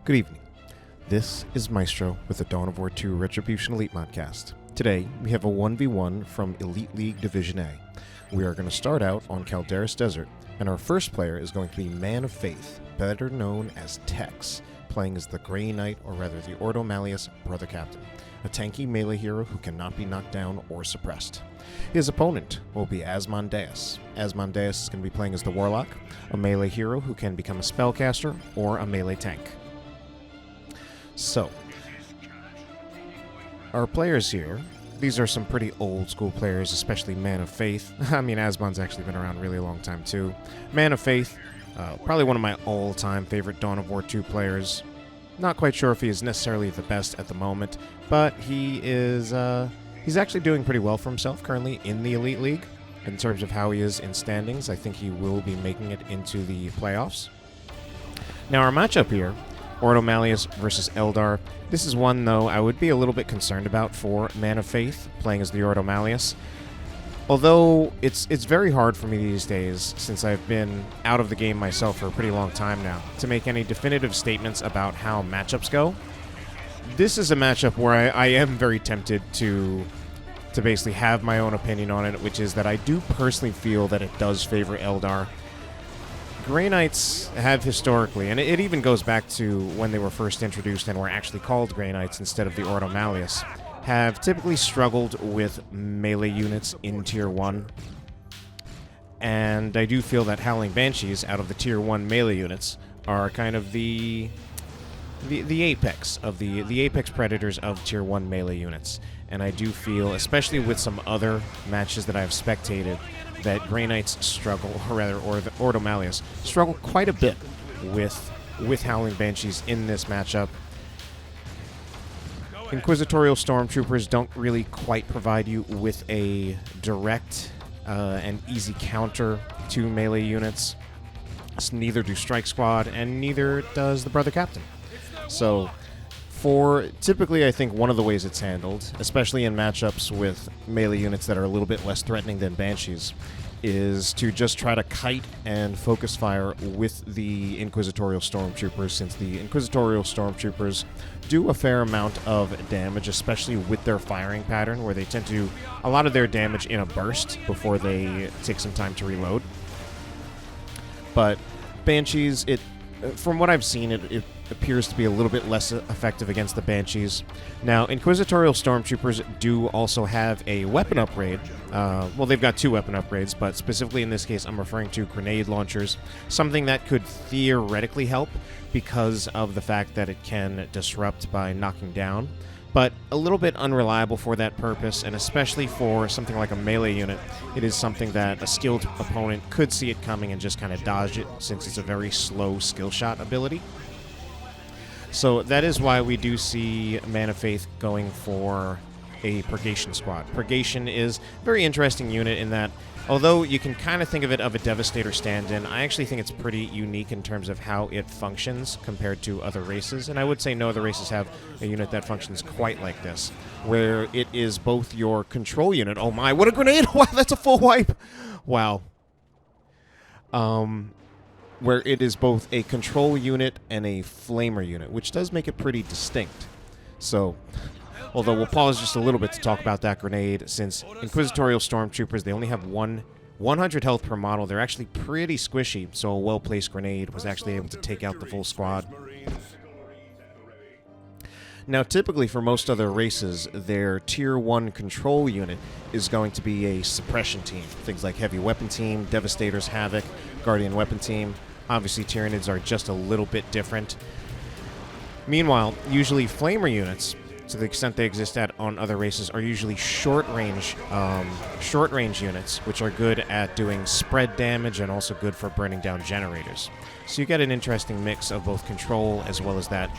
Good evening. This is Maestro with the Dawn of War 2 Retribution Elite Modcast. Today, we have a 1v1 from Elite League Division A. We are going to start out on Calderis Desert, and our first player is going to be ManOfFaith, better known as Tex, playing as the Grey Knight, or rather the Ordo Malleus Brother Captain, a tanky melee hero who cannot be knocked down or suppressed. His opponent will be Asmondeus. Asmondeus is going to be playing as the Warlock, a melee hero who can become a spellcaster or a melee tank. So, our players here, these are some pretty old school players, especially ManOfFaith. I mean, Asmon's actually been around a really long time too. ManOfFaith, probably one of my all-time favorite Dawn of War 2 players. Not quite sure if he is necessarily the best at the moment, but he is, he's actually doing pretty well for himself currently in the Elite League. In terms of how he is in standings, I think he will be making it into the playoffs. Now, our matchup here, Ordo Malleus versus Eldar. This is one, though, I would be a little bit concerned about for ManOfFaith, playing as the Ordo Malleus. Although, it's very hard for me these days, since I've been out of the game myself for a pretty long time now, to make any definitive statements about how matchups go. This is a matchup where I am very tempted to basically have my own opinion on it, which is that I do personally feel that it does favor Eldar. Grey Knights have historically, and it even goes back to when they were first introduced and were actually called Grey Knights instead of the Ordo Malleus, have typically struggled with melee units in Tier 1. And I do feel that Howling Banshees, out of the Tier 1 melee units, are kind of the apex of the apex predators of Tier 1 melee units. And I do feel, especially with some other matches that I've spectated, that Grey Knights struggle, or rather, the Ordo Malleus struggle quite a bit with Howling Banshees in this matchup. Inquisitorial Stormtroopers don't really quite provide you with a direct and easy counter to melee units. Neither do Strike Squad, and neither does the Brother Captain. So, typically, I think one of the ways it's handled, especially in matchups with melee units that are a little bit less threatening than Banshees, is to just try to kite and focus fire with the Inquisitorial Stormtroopers, since the Inquisitorial Stormtroopers do a fair amount of damage, especially with their firing pattern, where they tend to do a lot of their damage in a burst before they take some time to reload. But Banshees, from what I've seen, it appears to be a little bit less effective against the Banshees. Now, Inquisitorial Stormtroopers do also have a weapon upgrade. Well, they've got two weapon upgrades, but specifically in this case, I'm referring to grenade launchers, something that could theoretically help because of the fact that it can disrupt by knocking down, but a little bit unreliable for that purpose, and especially for something like a melee unit, it is something that a skilled opponent could see it coming and just kind of dodge it, since it's a very slow skill shot ability. So that is why we do see ManOfFaith going for a Purgation Squad. Purgation is a very interesting unit in that, although you can kind of think of it of a Devastator stand-in, I actually think it's pretty unique in terms of how it functions compared to other races. And I would say no other races have a unit that functions quite like this, where it is both your control unit. Oh my, what a grenade! Wow, that's a full wipe! Wow. Where it is both a control unit and a flamer unit, which does make it pretty distinct. So, although we'll pause just a little bit to talk about that grenade, since Inquisitorial Stormtroopers, they only have 100 health per model. They're actually pretty squishy, so a well-placed grenade was actually able to take out the full squad. Now, typically for most other races, their Tier 1 control unit is going to be a suppression team. Things like Heavy Weapon Team, Devastators, Havoc, Guardian Weapon Team. Obviously, Tyranids are just a little bit different. Meanwhile, usually Flamer units, to the extent they exist on other races, are usually short-range units, which are good at doing spread damage and also good for burning down generators. So you get an interesting mix of both control as well as that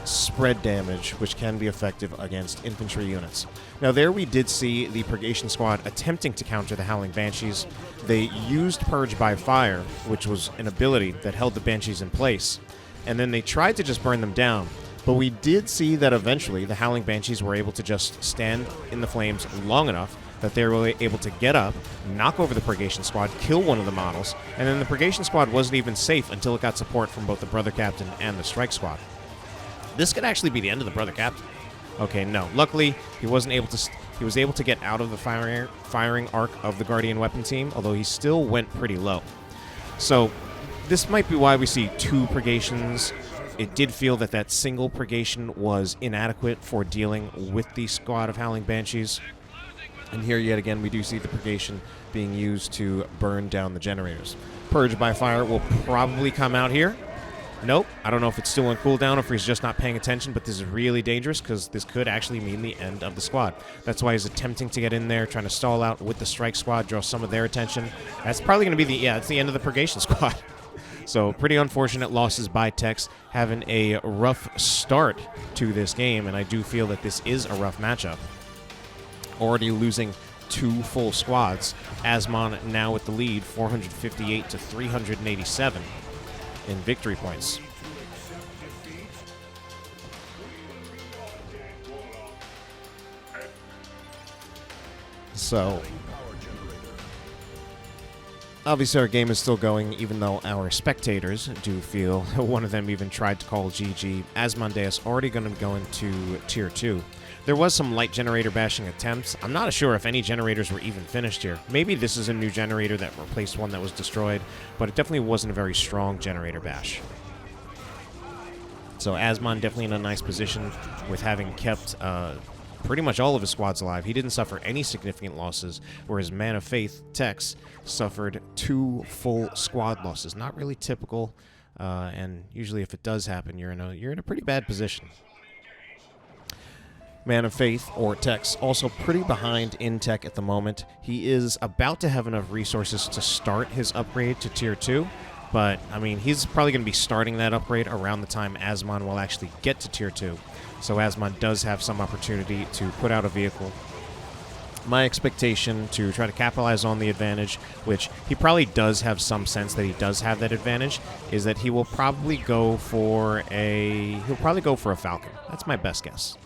spread damage, which can be effective against infantry units. Now, there we did see the Purgation Squad attempting to counter the Howling Banshees. They used Purge by Fire, which was an ability that held the Banshees in place, and then they tried to just burn them down. But we did see that eventually the Howling Banshees were able to just stand in the flames long enough that they were able to get up, knock over the Purgation Squad, kill one of the models, and then the Purgation Squad wasn't even safe until it got support from both the Brother Captain and the Strike Squad. This could actually be the end of the Brother Captain. Okay, no. Luckily, he wasn't able to... He was able to get out of the firing arc of the Guardian weapon team, although he still went pretty low. So, this might be why we see 2 purgations. It did feel that that single purgation was inadequate for dealing with the squad of Howling Banshees. And here, yet again, we do see the purgation being used to burn down the generators. Purge by Fire will probably come out here. Nope. I don't know if it's still on cooldown or if he's just not paying attention, but this is really dangerous because this could actually mean the end of the squad. That's why he's attempting to get in there, trying to stall out with the strike squad, draw some of their attention. That's probably going to be it's the end of the purgation squad. So pretty unfortunate losses by Tex, having a rough start to this game, and I do feel that this is a rough matchup. Already losing 2 full squads. Asmon now with the lead, 458 to 387. In victory points. So, obviously our game is still going, even though our spectators do feel, one of them even tried to call GG. Asmondeus already going to go into Tier 2. There was some light generator bashing attempts. I'm not sure if any generators were even finished here. Maybe this is a new generator that replaced one that was destroyed, but it definitely wasn't a very strong generator bash. So Asmon definitely in a nice position with having kept pretty much all of his squads alive. He didn't suffer any significant losses, whereas ManOfFaith, Tex, suffered 2 full squad losses. Not really typical, and usually if it does happen, you're in a pretty bad position. ManOfFaith, or Tex, also pretty behind in tech at the moment. He is about to have enough resources to start his upgrade to Tier 2, but, I mean, he's probably going to be starting that upgrade around the time Asmon will actually get to Tier 2. So Asmon does have some opportunity to put out a vehicle. My expectation to try to capitalize on the advantage, which he probably does have some sense that he does have that advantage, is that he will probably go for a Falcon. That's my best guess.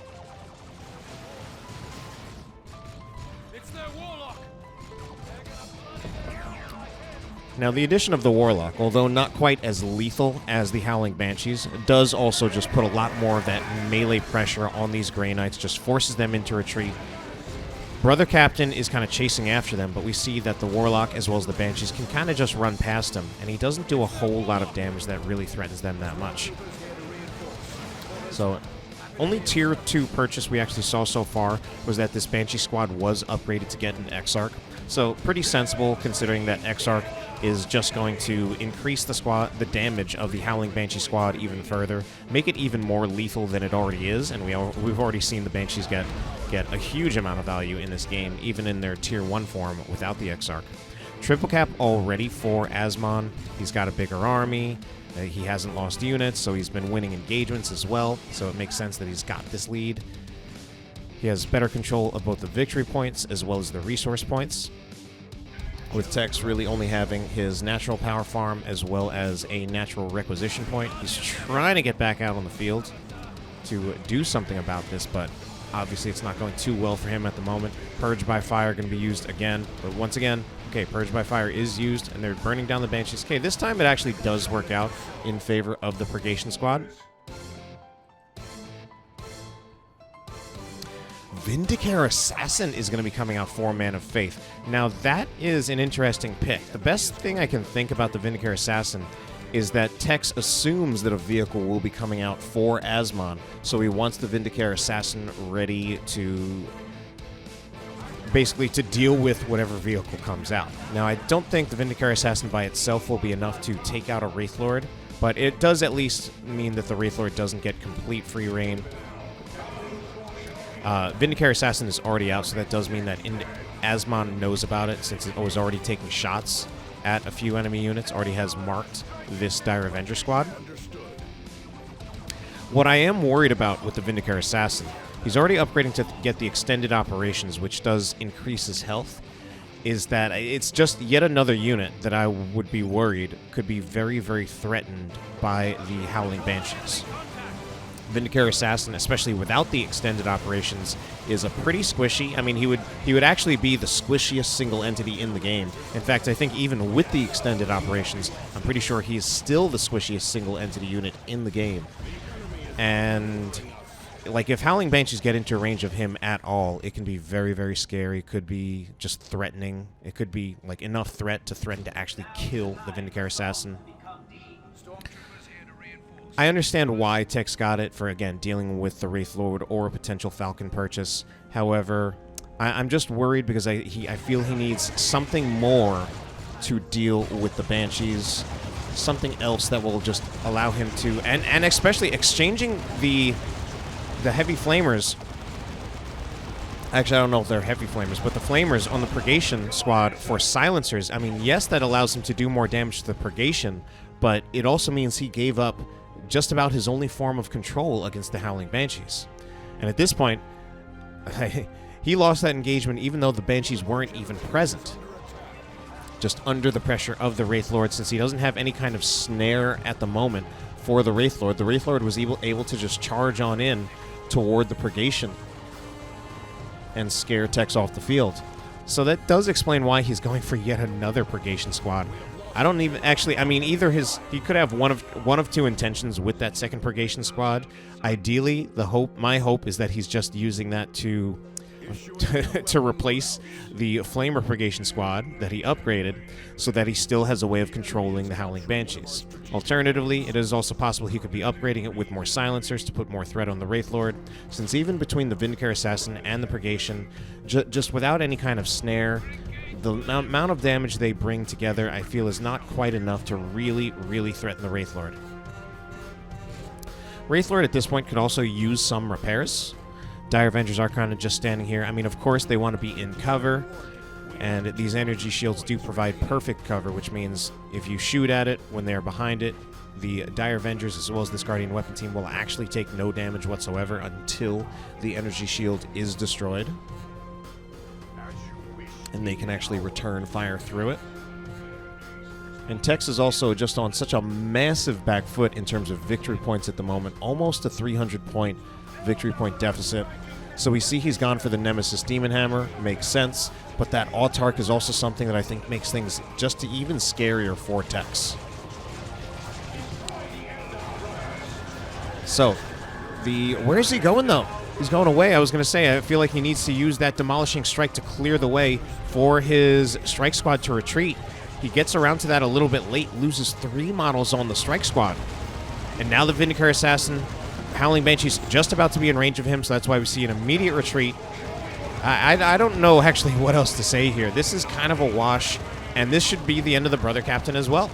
Now, the addition of the Warlock, although not quite as lethal as the Howling Banshees, does also just put a lot more of that melee pressure on these Grey Knights, just forces them into retreat. Brother Captain is kind of chasing after them, but we see that the Warlock, as well as the Banshees, can kind of just run past him, and he doesn't do a whole lot of damage that really threatens them that much. So, only Tier 2 purchase we actually saw so far was that this Banshee squad was upgraded to get an Exarch. So, pretty sensible, considering that Exarch is just going to increase the damage of the Howling Banshee squad even further, make it even more lethal than it already is, and we've already seen the Banshees get a huge amount of value in this game, even in their Tier 1 form without the Exarch. Triple cap already for Asmon. He's got a bigger army. He hasn't lost units, so he's been winning engagements as well, so it makes sense that he's got this lead. He has better control of both the victory points as well as the resource points, with Tex really only having his natural power farm as well as a natural requisition point. He's trying to get back out on the field to do something about this, but obviously it's not going too well for him at the moment. Purge by Fire going to be used again, but once again, okay, Purge by Fire is used, and they're burning down the Banshees. Okay, this time it actually does work out in favor of the Purgation Squad. Vindicare Assassin is going to be coming out for ManOfFaith. Now, that is an interesting pick. The best thing I can think about the Vindicare Assassin is that Tex assumes that a vehicle will be coming out for Asmon, so he wants the Vindicare Assassin ready to basically to deal with whatever vehicle comes out. Now, I don't think the Vindicare Assassin by itself will be enough to take out a Wraithlord, but it does at least mean that the Wraithlord doesn't get complete free reign. Vindicare Assassin is already out, so that does mean that Asmon knows about it, since it was already taking shots at a few enemy units, already has marked this Dire Avenger squad. What I am worried about with the Vindicare Assassin, he's already upgrading to get the extended operations, which does increase his health, is that it's just yet another unit that I would be worried could be very, very threatened by the Howling Banshees. Vindicare Assassin, especially without the extended operations, is a pretty squishy. I mean, he would actually be the squishiest single entity in the game. In fact, I think even with the extended operations, I'm pretty sure he is still the squishiest single entity unit in the game. And like if Howling Banshees get into range of him at all, it can be very, very scary. It could be just threatening. It could be like enough threat to threaten to actually kill the Vindicare Assassin. I understand why Tex got it for, again, dealing with the Wraith Lord or a potential Falcon purchase. However, I'm just worried because I feel he needs something more to deal with the Banshees. Something else that will just allow him to... And especially exchanging the Heavy Flamers... Actually, I don't know if they're Heavy Flamers, but the Flamers on the Purgation squad for Silencers. I mean, yes, that allows him to do more damage to the Purgation, but it also means he gave up just about his only form of control against the Howling Banshees. And at this point, he lost that engagement even though the Banshees weren't even present. Just under the pressure of the Wraith Lord, since he doesn't have any kind of snare at the moment for the Wraith Lord. The Wraith Lord was able to just charge on in toward the Purgation and scare Tex off the field. So that does explain why he's going for yet another Purgation squad. I don't even actually. I mean, either he could have one of two intentions with that second Purgation squad. Ideally, my hope is that he's just using that to replace the Flamer Purgation squad that he upgraded, so that he still has a way of controlling the Howling Banshees. Alternatively, it is also possible he could be upgrading it with more Silencers to put more threat on the Wraith Lord, since even between the Vindicare Assassin and the Purgation, just without any kind of snare, the amount of damage they bring together, I feel, is not quite enough to really, really threaten the Wraith Lord. Wraith Lord at this point could also use some repairs. Dire Avengers are kind of just standing here. I mean, of course, they want to be in cover, and these energy shields do provide perfect cover, which means if you shoot at it when they're behind it, the Dire Avengers, as well as this Guardian Weapon team, will actually take no damage whatsoever until the energy shield is destroyed. And they can actually return fire through it. And Tex is also just on such a massive back foot in terms of victory points at the moment. Almost a 300-point victory point deficit. So we see he's gone for the Nemesis Demon Hammer. Makes sense. But that Autarch is also something that I think makes things just even scarier for Tex. So, where's he going, though? He's going away. I was going to say, I feel like he needs to use that Demolishing Strike to clear the way for his Strike Squad to retreat. He gets around to that a little bit late, loses 3 models on the Strike Squad. And now the Vindicare Assassin, Howling Banshee's just about to be in range of him, so that's why we see an immediate retreat. I don't know actually what else to say here. This is kind of a wash, and this should be the end of the Brother Captain as well.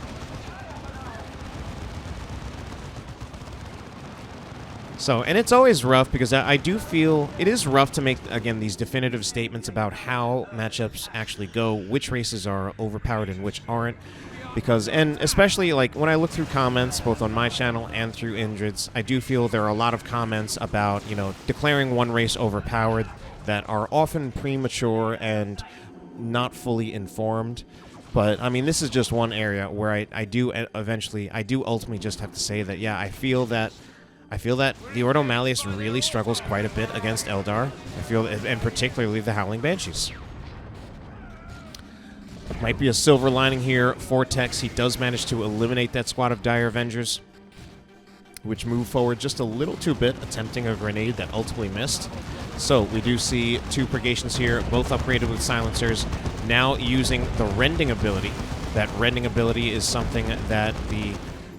So, and it's always rough because I do feel it is rough to make, again, these definitive statements about how matchups actually go, which races are overpowered and which aren't. Because, and especially like when I look through comments, both on my channel and through Indrid's, I do feel there are a lot of comments about, declaring one race overpowered that are often premature and not fully informed. But, I mean, this is just one area where I do ultimately just have to say that, yeah, I feel that the Ordo Malleus really struggles quite a bit against Eldar. And particularly the Howling Banshees. It might be a silver lining here for Tex. He does manage to eliminate that squad of Dire Avengers, which move forward just a little too bit, attempting a grenade that ultimately missed. So we do see 2 Purgations here, both upgraded with Silencers, now using the Rending ability. That Rending ability is something that the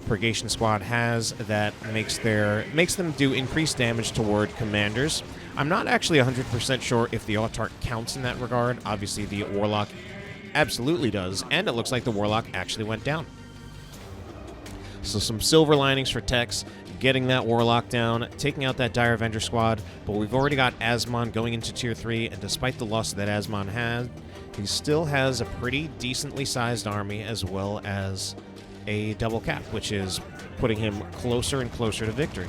Purgation squad has that makes them do increased damage toward commanders. I'm not actually 100% sure if the Autarch counts in that regard. Obviously, the Warlock absolutely does, and it looks like the Warlock actually went down. So some silver linings for Tex, getting that Warlock down, taking out that Dire Avenger squad, but we've already got Asmon going into Tier 3, and despite the loss that Asmon had, he still has a pretty decently sized army as well as a double cap, which is putting him closer and closer to victory.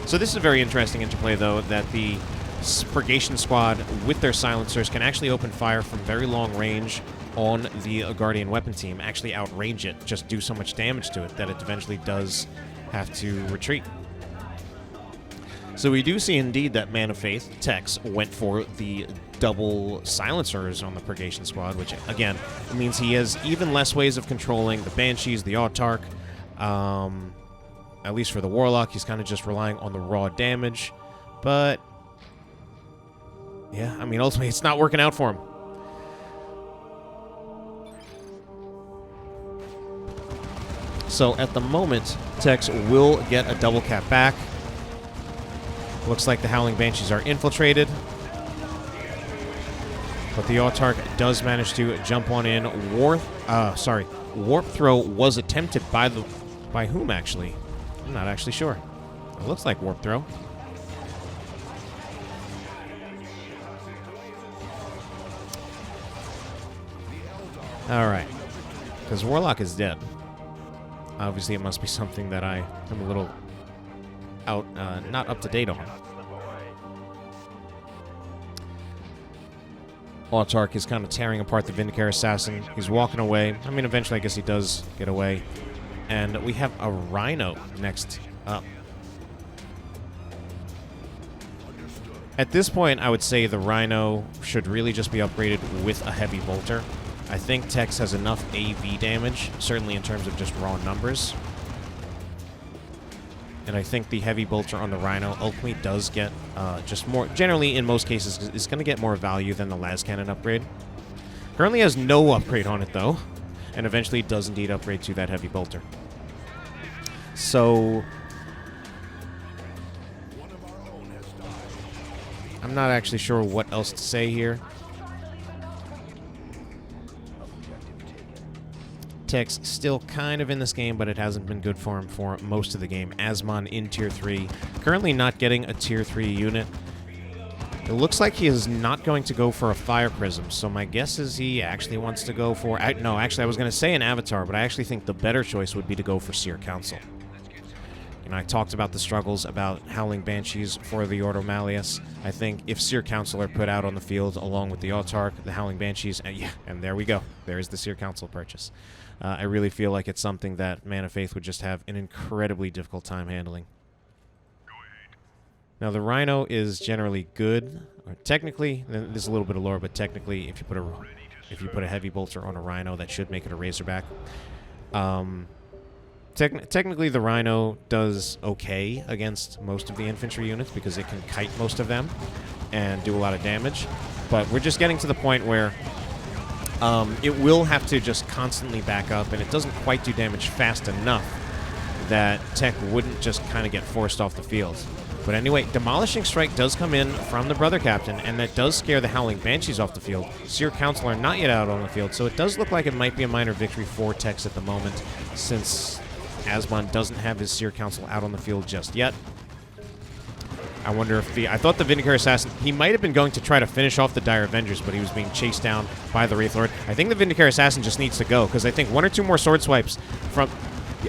So this is a very interesting interplay, though, that the Purgation squad with their Silencers can actually open fire from very long range on the Guardian Weapon team, actually outrange it, just do so much damage to it that it eventually does have to retreat. So we do see indeed that ManOfFaith, Tex, went for the double Silencers on the Purgation squad, which, again, means he has even less ways of controlling the Banshees, the Autarch, at least for the Warlock, he's kind of just relying on the raw damage. But, yeah, I mean, ultimately, it's not working out for him. So, at the moment, Tex will get a double cap back. Looks like the Howling Banshees are infiltrated. But the Autarch does manage to jump on in. Warp Throw was attempted by whom, actually? I'm not actually sure. It looks like Warp Throw. Alright. Because Warlock is dead. Obviously, it must be something that I am a little not up to date on. Autarch is kind of tearing apart the Vindicare Assassin. He's walking away. I mean, eventually, I guess he does get away. And we have a Rhino next up. At this point, I would say the Rhino should really just be upgraded with a Heavy Bolter. I think Tex has enough AV damage, certainly in terms of just raw numbers. And I think the Heavy Bolter on the Rhino ultimately does get just more, generally in most cases, is going to get more value than the Las Cannon upgrade. Currently has no upgrade on it, though, and eventually does indeed upgrade to that Heavy Bolter. So, I'm not actually sure what else to say here. Tex still kind of in this game, but it hasn't been good for him for most of the game. Asmon in Tier 3. Currently not getting a Tier 3 unit. It looks like he is not going to go for a Fire Prism, so my guess is he actually wants to go for... no, actually, I was going to say an Avatar, but I actually think the better choice would be to go for Seer Council. You know, I talked about the struggles about Howling Banshees for the Ordo Malleus. I think if Seer Council are put out on the field along with the Autarch, the Howling Banshees, and there we go. There is the Seer Council purchase. I really feel like it's something that ManOfFaith would just have an incredibly difficult time handling. Now, the Rhino is generally good. Or technically, there's a little bit of lore, but technically, if you put a Heavy Bolter on a Rhino, that should make it a Razorback. Technically, the Rhino does okay against most of the infantry units because it can kite most of them and do a lot of damage. But we're just getting to the point where it will have to just constantly back up, and it doesn't quite do damage fast enough that Tech wouldn't just kind of get forced off the field. But anyway, Demolishing Strike does come in from the Brother Captain, and that does scare the Howling Banshees off the field. Seer Council are not yet out on the field, so it does look like it might be a minor victory for Tex at the moment, since Asmon doesn't have his Seer Council out on the field just yet. I wonder if I thought the Vindicare Assassin, he might have been going to try to finish off the Dire Avengers, but he was being chased down by the Wraith Lord. I think the Vindicare Assassin just needs to go, because I think one or two more sword swipes from...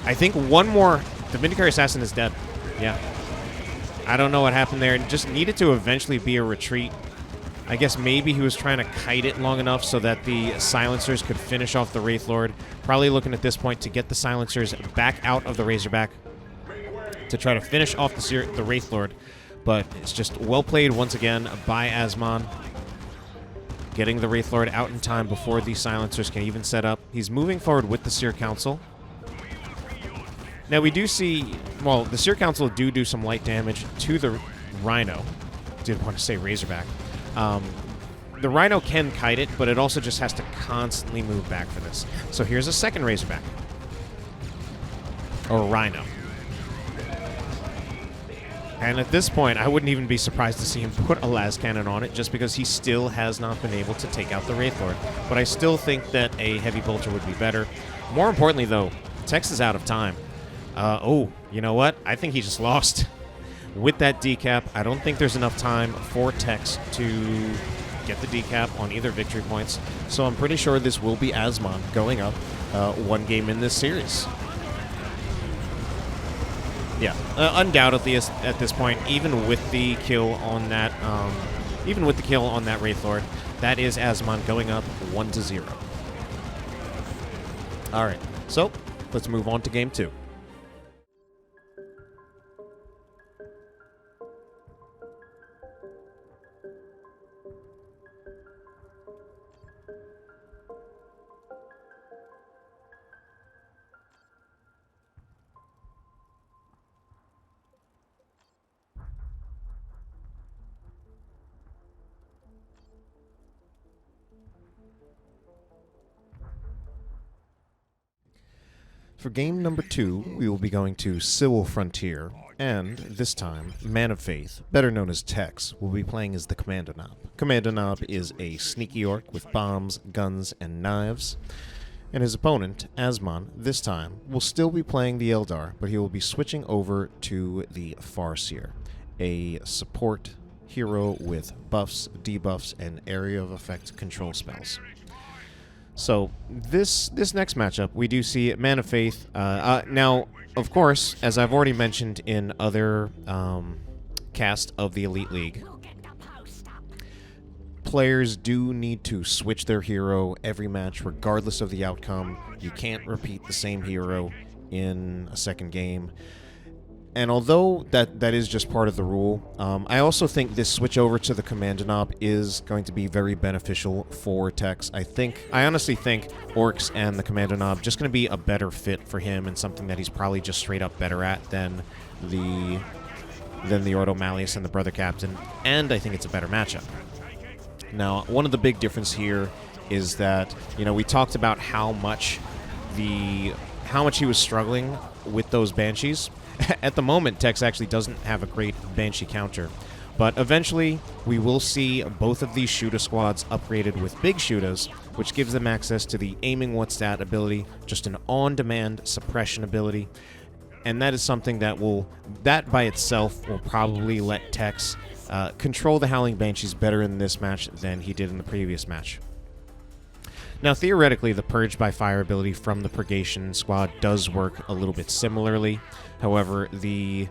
I think one more... The Vindicare Assassin is dead. Yeah. I don't know what happened there. It just needed to eventually be a retreat. I guess maybe he was trying to kite it long enough so that the Silencers could finish off the Wraith Lord. Probably looking at this point to get the Silencers back out of the Razorback to try to finish off the Wraith Lord. But it's just well played once again by Asmon. Getting the Wraith Lord out in time before the Silencers can even set up. He's moving forward with the Seer Council. Now we do see, well, the Seer Council do some light damage to the Rhino. Didn't want to say Razorback. The Rhino can kite it, but it also just has to constantly move back for this. So here's a second Razorback. Or Rhino. And at this point, I wouldn't even be surprised to see him put a Las Cannon on it, just because he still has not been able to take out the Wraith Lord. But I still think that a Heavy Bolter would be better. More importantly, though, Tex is out of time. Oh, you know what? I think he just lost. With that decap, I don't think there's enough time for Tex to get the decap on either victory points. So I'm pretty sure this will be Asmon going up one game in this series. Yeah, undoubtedly at this point, even with the kill on that, Wraith Lord, that is Asmon going up 1-0. All right, so let's move on to game 2. For game number 2, we will be going to Civil Frontier, and this time, ManOfFaith, better known as Tex, will be playing as the Kommando Knob. Kommando Knob is a sneaky orc with bombs, guns, and knives, and his opponent, Asmon, this time, will still be playing the Eldar, but he will be switching over to the Farseer, a support hero with buffs, debuffs, and area of effect control spells. So, this next matchup, we do see ManOfFaith. Now, of course, as I've already mentioned in other cast of the Elite League, players do need to switch their hero every match, regardless of the outcome. You can't repeat the same hero in a second game. And although that is just part of the rule, I also think this switch over to the Kommando Knob is going to be very beneficial for Tex. I honestly think Orcs and the Kommando Knob just going to be a better fit for him and something that he's probably just straight up better at than the Ordo Malleus and the Brother Captain, and I think it's a better matchup. Now, one of the big differences here is that, you know, we talked about how much he was struggling with those Banshees. At the moment, Tex actually doesn't have a great Banshee counter, but eventually we will see both of these shooter squads upgraded with big shooters, which gives them access to the aiming what's that ability, just an on-demand suppression ability, and that is something that by itself will probably let Tex control the Howling Banshees better in this match than he did in the previous match. Now, theoretically, the Purge by Fire ability from the Purgation squad does work a little bit similarly. However, the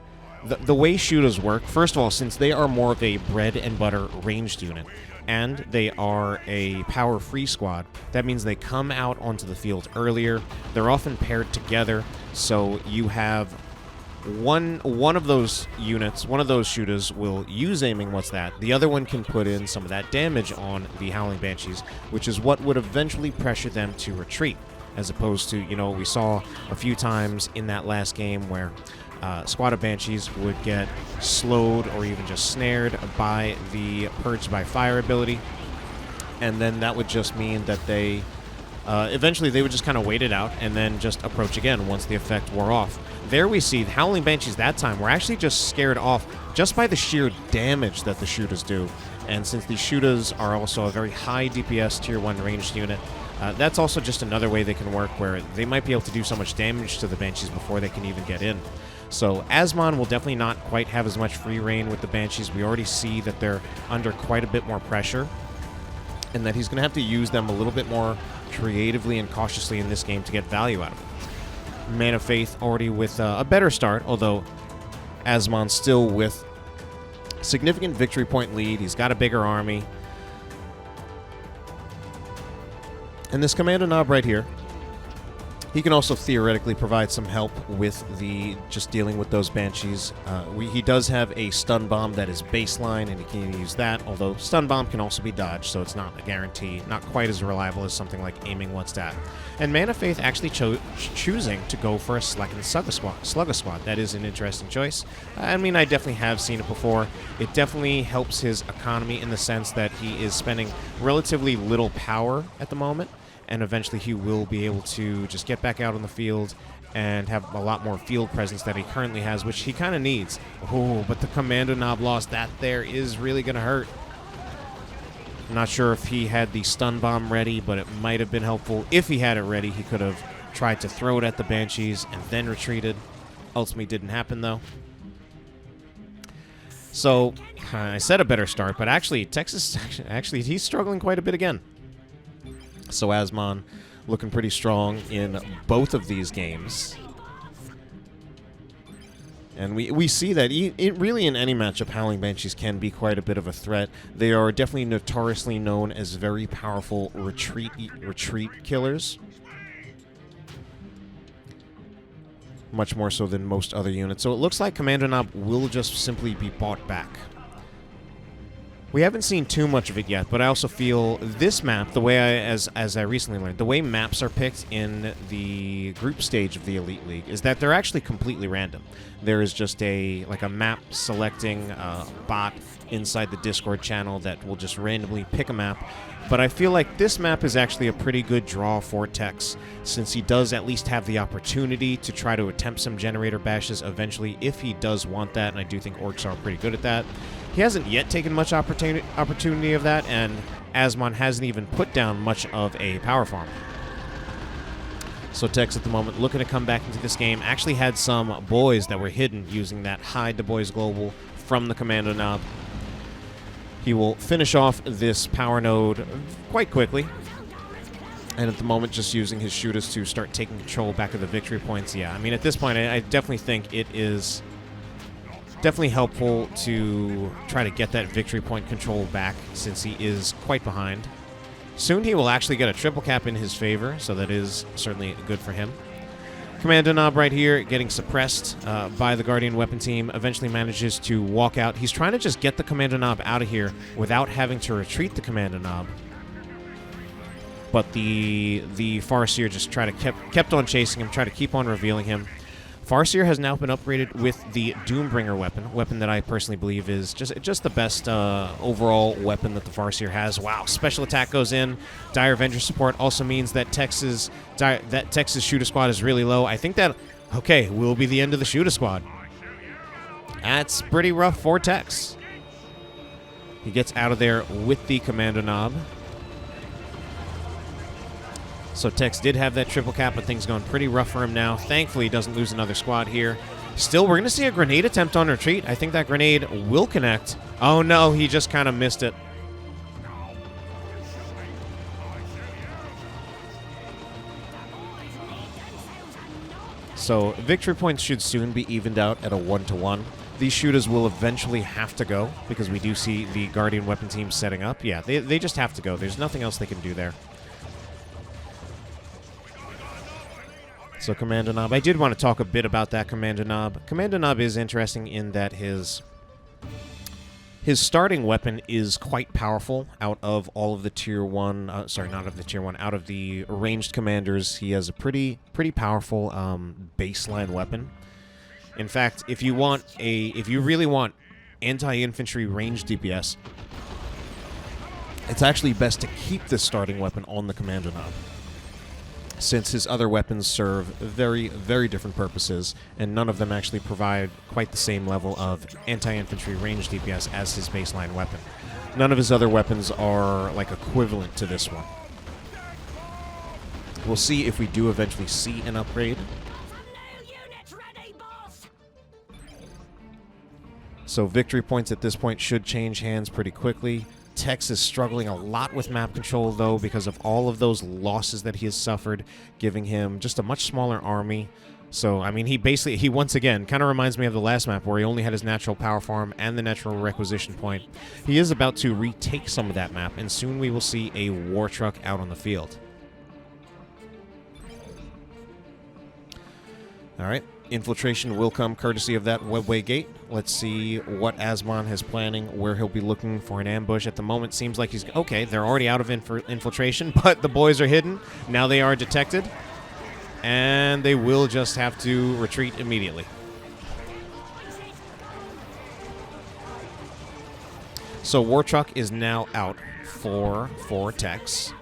way shooters work, first of all, since they are more of a bread-and-butter ranged unit, and they are a power-free squad, that means they come out onto the field earlier. They're often paired together, so you have one of those units, one of those shooters will use aiming what's that. The other one can put in some of that damage on the Howling Banshees, which is what would eventually pressure them to retreat, as opposed to, you know, we saw a few times in that last game where squad of Banshees would get slowed or even just snared by the Purge by Fire ability, and then that would just mean that they eventually they would just kind of wait it out and then just approach again once the effect wore off. There we see the Howling Banshees that time were actually just scared off just by the sheer damage that the shooters do. And since these shooters are also a very high DPS tier 1 ranged unit, that's also just another way they can work where they might be able to do so much damage to the Banshees before they can even get in. So Asmon will definitely not quite have as much free reign with the Banshees. We already see that they're under quite a bit more pressure, and that he's going to have to use them a little bit more creatively and cautiously in this game to get value out of them. ManOfFaith already with a better start, although Asmon still with significant victory point lead. He's got a bigger army. And this Kommando Knob right here, he can also theoretically provide some help with just dealing with those Banshees. He does have a stun bomb that is baseline, and he can use that, although stun bomb can also be dodged, so it's not a guarantee, not quite as reliable as something like aiming what's that. And ManOfFaith actually choosing to go for a Slugger squad. That is an interesting choice. I mean, I definitely have seen it before. It definitely helps his economy in the sense that he is spending relatively little power at the moment, and eventually he will be able to just get back out on the field and have a lot more field presence that he currently has, which he kind of needs. Oh, but the Kommando Knob loss, that there is really going to hurt. I'm not sure if he had the stun bomb ready, but it might have been helpful. If he had it ready, he could have tried to throw it at the Banshees and then retreated. Ultimately didn't happen, though. So, I said a better start, but actually, Texas, he's struggling quite a bit again. So Asmon looking pretty strong in both of these games. And we see that really in any matchup, Howling Banshees can be quite a bit of a threat. They are definitely notoriously known as very powerful retreat killers. Much more so than most other units. So it looks like Kommando Knob will just simply be bought back. We haven't seen too much of it yet, but I also feel this map, the way as I recently learned, the way maps are picked in the group stage of the Elite League is that they're actually completely random. There is just a map selecting bot inside the Discord channel that will just randomly pick a map. But I feel like this map is actually a pretty good draw for Tex, since he does at least have the opportunity to try to attempt some generator bashes eventually if he does want that, and I do think orcs are pretty good at that. He hasn't yet taken much opportunity of that, and Asmon hasn't even put down much of a power farm. So Tex at the moment looking to come back into this game. Actually had some boys that were hidden using that hide the boys global from the Kommando knob. He will finish off this power node quite quickly. And at the moment just using his shooters to start taking control back of the victory points. Yeah, I mean at this point I definitely think it is definitely helpful to try to get that victory point control back since he is quite behind. Soon he will actually get a triple cap in his favor, so that is certainly good for him. Kommando knob right here getting suppressed by the Guardian weapon team. Eventually manages to walk out. He's trying to just get the Kommando knob out of here without having to retreat the Kommando knob. But the Farseer just kept on chasing him, tried to keep on revealing him. Farseer has now been upgraded with the Doombringer weapon that I personally believe is just the best overall weapon that the Farseer has. Wow, special attack goes in. Dire Avenger support also means that Tex's shooter squad is really low. I think that, okay, will be the end of the shooter squad. That's pretty rough for Tex. He gets out of there with the Kommando knob. So Tex did have that triple cap, but things going pretty rough for him now. Thankfully, he doesn't lose another squad here. Still, we're going to see a grenade attempt on retreat. I think that grenade will connect. Oh, no, he just kind of missed it. So victory points should soon be evened out at a 1-to-1. These shooters will eventually have to go because we do see the Guardian weapon team setting up. Yeah, they just have to go. There's nothing else they can do there. So Kommando knob. I did want to talk a bit about that Kommando knob. Kommando knob is interesting in that his starting weapon is quite powerful out of all of the tier 1, not of the tier 1, out of the ranged commanders. He has a pretty powerful baseline weapon. In fact, if you really want anti-infantry range DPS, it's actually best to keep this starting weapon on the Kommando knob, since his other weapons serve very, very different purposes, and none of them actually provide quite the same level of anti-infantry range DPS as his baseline weapon. None of his other weapons are like equivalent to this one. We'll see if we do eventually see an upgrade. So victory points at this point should change hands pretty quickly. Tex is struggling a lot with map control, though, because of all of those losses that he has suffered, giving him just a much smaller army. So, I mean, he once again kind of reminds me of the last map where he only had his natural power farm and the natural requisition point. He is about to retake some of that map, and soon we will see a war truck out on the field. All right. Infiltration will come courtesy of that webway gate. Let's see what Asmon has planning, where he'll be looking for an ambush. At the moment, seems like he's... Okay, they're already out of infiltration, but the boys are hidden. Now they are detected, and they will just have to retreat immediately. So War Truck is now out for Tex.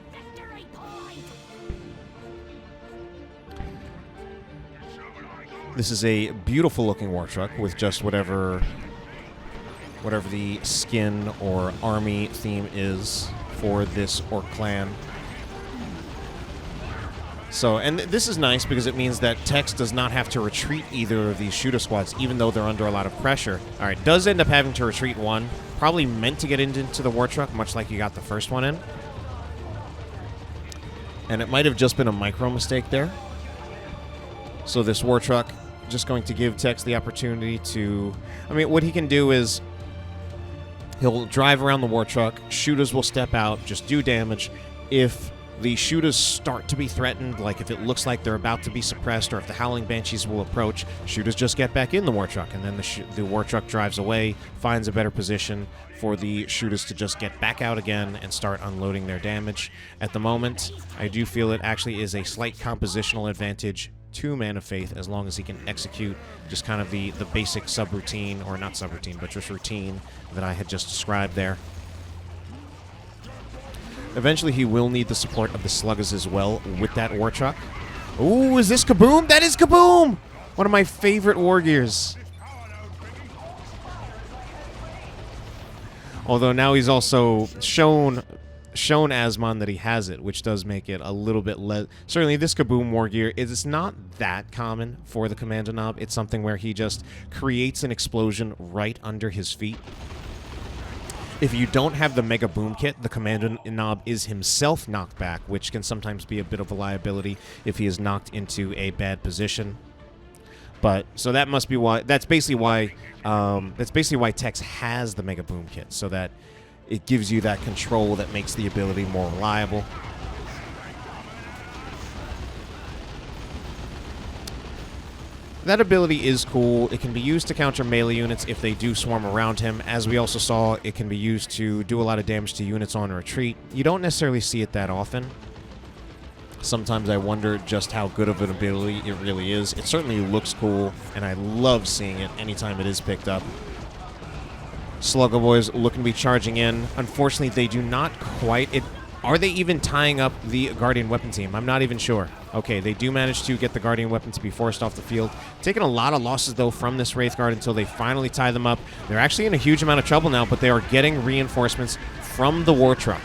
This is a beautiful looking war truck with just whatever the skin or army theme is for this orc clan. So, and this is nice because it means that Tex does not have to retreat either of these shooter squads, even though they're under a lot of pressure. All right, does end up having to retreat one. Probably meant to get into the war truck, much like you got the first one in. And it might have just been a micro mistake there. So this war truck just going to give Tex the opportunity to... I mean, what he can do is he'll drive around the war truck, shooters will step out, just do damage. If the shooters start to be threatened, like if it looks like they're about to be suppressed or if the Howling Banshees will approach, shooters just get back in the war truck, and then the war truck drives away, finds a better position for the shooters to just get back out again and start unloading their damage. At the moment, I do feel it actually is a slight compositional advantage 2 ManOfFaith as long as he can execute just kind of the basic subroutine, or not subroutine, but just routine that I had just described there. Eventually, he will need the support of the Sluggers as well with that War Truck. Ooh, is this Kaboom? That is Kaboom! One of my favorite war gears. Although now he's also shown Asmon that he has it, which does make it a little bit less... Certainly, this Kaboom war gear is not that common for the Kommando Nob. It's something where he just creates an explosion right under his feet. If you don't have the Mega Boom Kit, the Kommando Nob is himself knocked back, which can sometimes be a bit of a liability if he is knocked into a bad position. But so that must be why. That's basically why. Tex has the Mega Boom Kit, so that it gives you that control that makes the ability more reliable. That ability is cool. It can be used to counter melee units if they do swarm around him. As we also saw, it can be used to do a lot of damage to units on retreat. You don't necessarily see it that often. Sometimes I wonder just how good of an ability it really is. It certainly looks cool, and I love seeing it anytime it is picked up. Slugger Boys looking to be charging in. Unfortunately, they do not quite... Are they even tying up the Guardian Weapon team? I'm not even sure. Okay, they do manage to get the Guardian Weapon to be forced off the field. Taking a lot of losses, though, from this Wraith Guard until they finally tie them up. They're actually in a huge amount of trouble now, but they are getting reinforcements from the War Truck.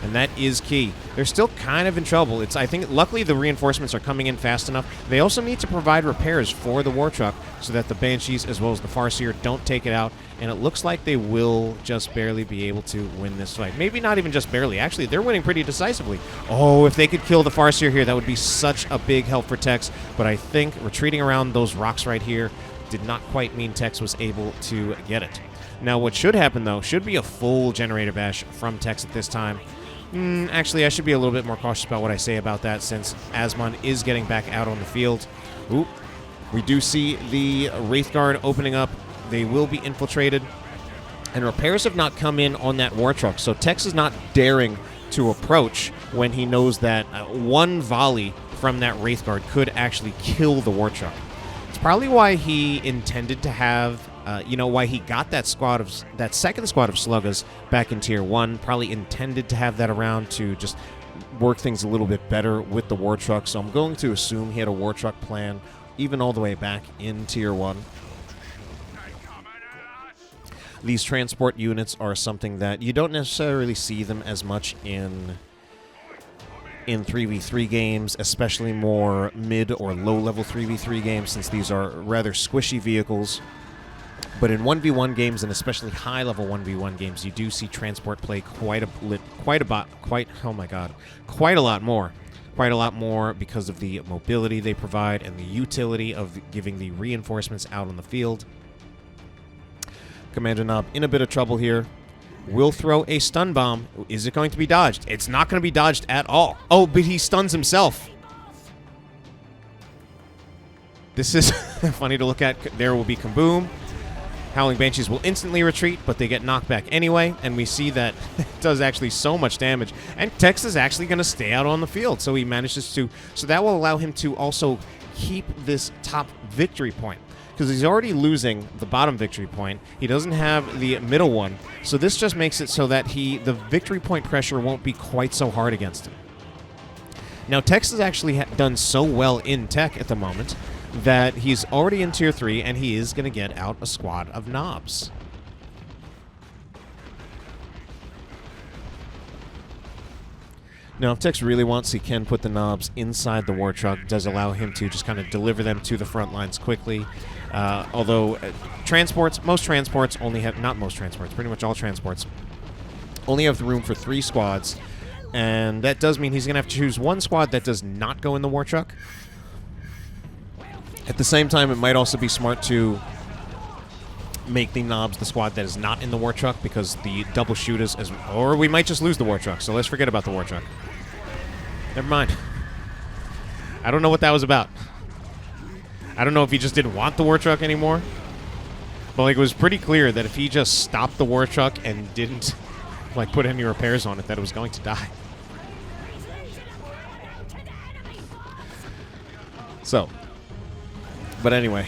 And that is key. They're still kind of in trouble. I think, luckily, the reinforcements are coming in fast enough. They also need to provide repairs for the War Truck so that the Banshees, as well as the Farseer, don't take it out. And it looks like they will just barely be able to win this fight. Maybe not even just barely. Actually, they're winning pretty decisively. Oh, if they could kill the Farseer here, that would be such a big help for Tex. But I think retreating around those rocks right here did not quite mean Tex was able to get it. Now, what should happen, though, should be a full Generator Bash from Tex at this time. Actually, I should be a little bit more cautious about what I say about that, since Asmon is getting back out on the field. Oop. We do see the Wraith Guard opening up. They will be infiltrated. And repairs have not come in on that War Truck, so Tex is not daring to approach when he knows that one volley from that Wraith Guard could actually kill the War Truck. It's probably why he intended to have... why he got that second squad of Sluggers back in Tier 1. Probably intended to have that around to just work things a little bit better with the War Truck. So I'm going to assume he had a War Truck plan even all the way back in Tier 1. These transport units are something that you don't necessarily see them as much in 3v3 games, especially more mid or low-level 3v3 games, since these are rather squishy vehicles. But in 1v1 games, and especially high-level 1v1 games, you do see transport play quite a lot more because of the mobility they provide and the utility of giving the reinforcements out on the field. Kommando Nob in a bit of trouble here. Will throw a stun bomb. Is it going to be dodged? It's not going to be dodged at all. Oh, but he stuns himself. This is funny to look at. There will be Kaboom. Howling Banshees will instantly retreat, but they get knocked back anyway, and we see that it does actually so much damage. And Tex is actually going to stay out on the field, so he manages to... So that will allow him to also keep this top victory point, because he's already losing the bottom victory point. He doesn't have the middle one, so this just makes it so that the victory point pressure won't be quite so hard against him. Now, Tex has actually done so well in tech at the moment that he's already in Tier 3, and he is going to get out a squad of Nobs. Now, if Tex really wants, he can put the Nobs inside the War Truck. It does allow him to just kind of deliver them to the front lines quickly. Although most transports only have... Not most transports, pretty much all transports only have the room for 3 squads. And that does mean he's going to have to choose one squad that does not go in the War Truck. At the same time, it might also be smart to make the Nobs the squad that is not in the War Truck, because the double shooters... Or we might just lose the War Truck, so let's forget about the War Truck. Never mind. I don't know what that was about. I don't know if he just didn't want the War Truck anymore. But it was pretty clear that if he just stopped the War Truck and didn't put any repairs on it, that it was going to die. So... But anyway.